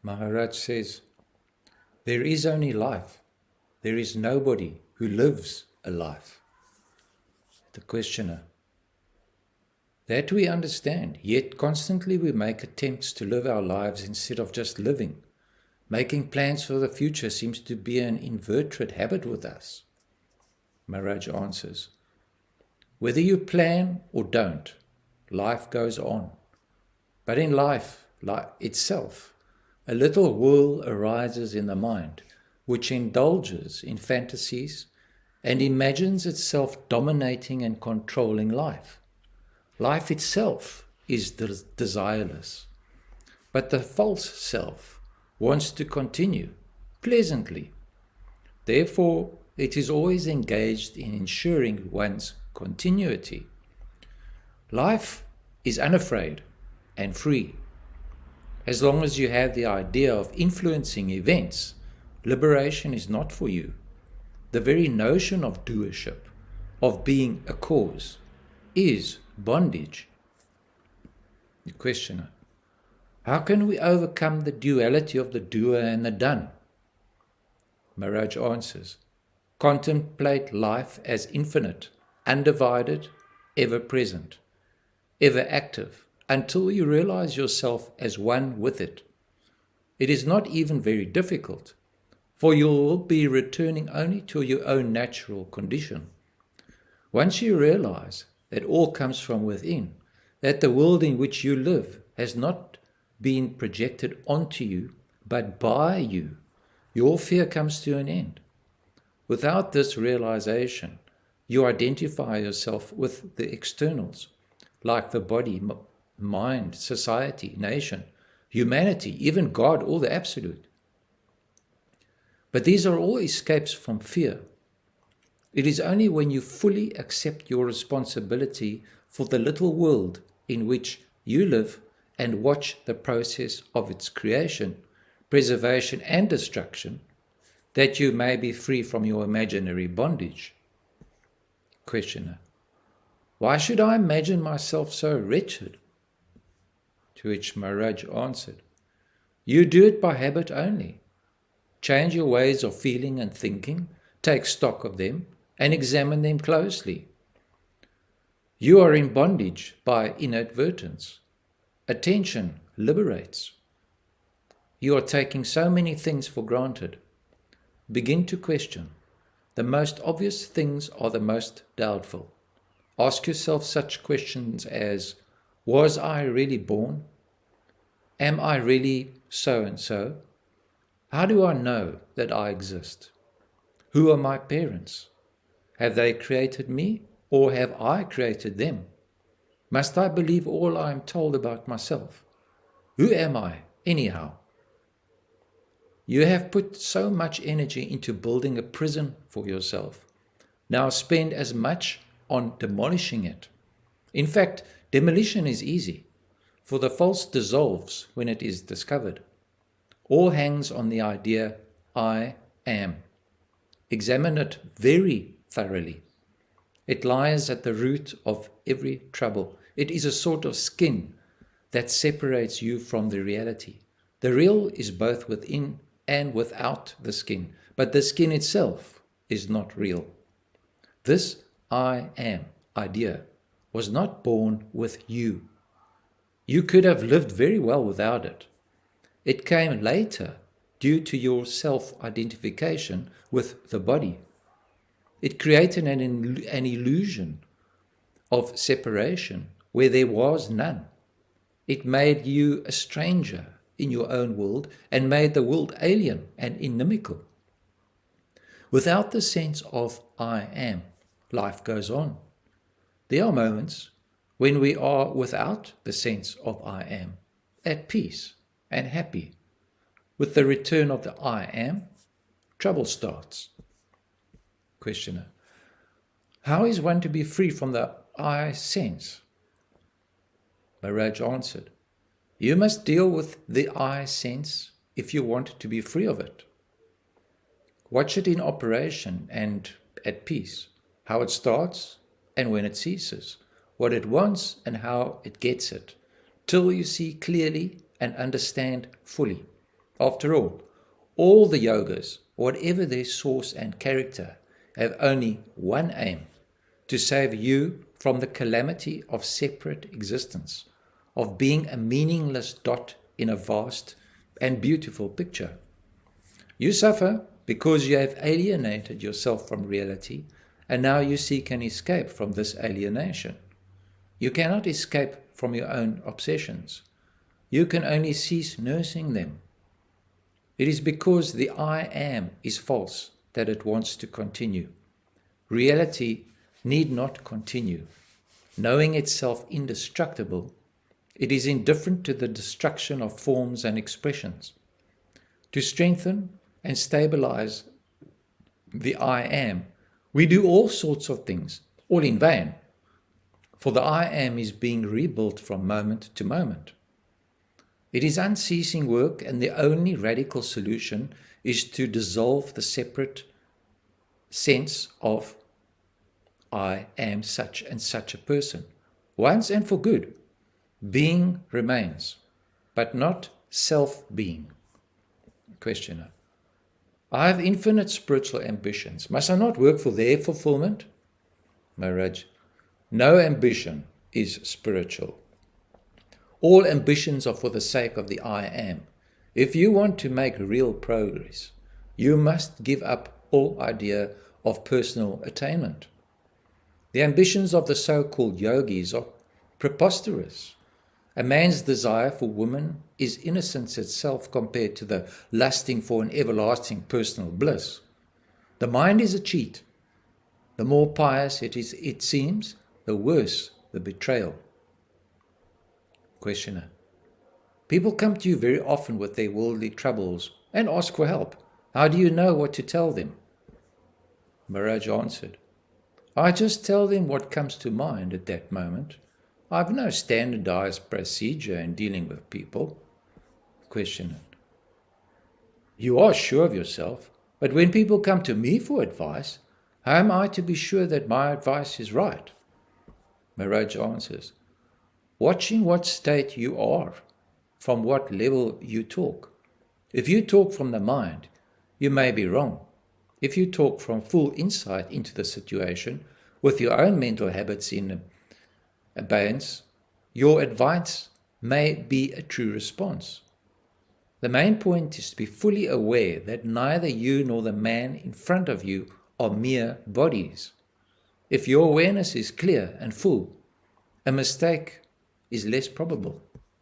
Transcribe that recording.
Maharaj says, there is only life. There is nobody who lives a life. The questioner, that we understand, yet constantly we make attempts to live our lives instead of just living. Making plans for the future seems to be an inveterate habit with us. Maharaj answers, whether you plan or don't, life goes on. But in life itself, a little whirl arises in the mind, which indulges in fantasies and imagines itself dominating and controlling life. Life itself is desireless, but the false self wants to continue pleasantly. Therefore, it is always engaged in ensuring one's continuity. Life is unafraid and free. As long as you have the idea of influencing events, liberation is not for you. The very notion of doer-ship, of being a cause, is bondage. The questioner, how can we overcome the duality of the doer and the done? Maharaj answers, contemplate life as infinite, undivided, ever present, ever active, until you realize yourself as one with it. It is not even very difficult, for you will be returning only to your own natural condition. Once you realize that all comes from within, that the world in which you live has not been projected onto you, but by you, your fear comes to an end. Without this realization, you identify yourself with the externals, like the body, mind, society, nation, humanity, even God or the Absolute. But these are all escapes from fear. It is only when you fully accept your responsibility for the little world in which you live and watch the process of its creation, preservation and destruction, that you may be free from your imaginary bondage. Questioner, why should I imagine myself so wretched? To which Maharaj answered, you do it by habit only. Change your ways of feeling and thinking, take stock of them, and examine them closely. You are in bondage by inadvertence. Attention liberates. You are taking so many things for granted. Begin to question. The most obvious things are the most doubtful. Ask yourself such questions as, was I really born? Am I really so and so? How do I know that I exist? Who are my parents? Have they created me, or have I created them? Must I believe all I am told about myself? Who am I, anyhow? You have put so much energy into building a prison for yourself. Now spend as much on demolishing it. In fact, demolition is easy, for the false dissolves when it is discovered. All hangs on the idea, I am. Examine it very thoroughly. It lies at the root of every trouble. It is a sort of skin that separates you from the reality. The real is both within and without the skin, but the skin itself is not real. This I am idea was not born with you. You could have lived very well without it. It came later due to your self-identification with the body. It created an illusion of separation where there was none. It made you a stranger in your own world and made the world alien and inimical. Without the sense of I am, life goes on. There are moments when we are without the sense of I am, at peace and happy. With the return of the I am, trouble starts. Questioner, how is one to be free from the I sense? Maharaj answered, you must deal with the I sense if you want to be free of it. Watch it in operation and at peace, how it starts and when it ceases, what it wants and how it gets it, till you see clearly and understand fully. After all the yogas, whatever their source and character, have only one aim: to save you from the calamity of separate existence, of being a meaningless dot in a vast and beautiful picture. You suffer because you have alienated yourself from reality, and now you seek an escape from this alienation. You cannot escape from your own obsessions. You can only cease nursing them. It is because the I am is false that it wants to continue. Reality need not continue. Knowing itself indestructible, it is indifferent to the destruction of forms and expressions. To strengthen and stabilize the I am, we do all sorts of things, all in vain, for the I am is being rebuilt from moment to moment. It is unceasing work, and the only radical solution is to dissolve the separate sense of I am such and such a person, once and for good. Being remains, but not self-being. Questioner: I have infinite spiritual ambitions. Must I not work for their fulfillment? Maharaj: no ambition is spiritual. All ambitions are for the sake of the I am. If you want to make real progress, you must give up all idea of personal attainment. The ambitions of the so-called yogis are preposterous. A man's desire for woman is innocence itself compared to the lusting for an everlasting personal bliss. The mind is a cheat. The more pious it seems, the worse the betrayal. Questioner: people come to you very often with their worldly troubles and ask for help. How do you know what to tell them? Maharaj answered: I just tell them what comes to mind at that moment. I have no standardized procedure in dealing with people. Questioner: you are sure of yourself, but when people come to me for advice, how am I to be sure that my advice is right? Maharaj answers: watching what state you are, from what level you talk. If you talk from the mind, you may be wrong. If you talk from full insight into the situation, with your own mental habits in abeyance, your advice may be a true response. The main point is to be fully aware that neither you nor the man in front of you are mere bodies. If your awareness is clear and full, a mistake is less probable.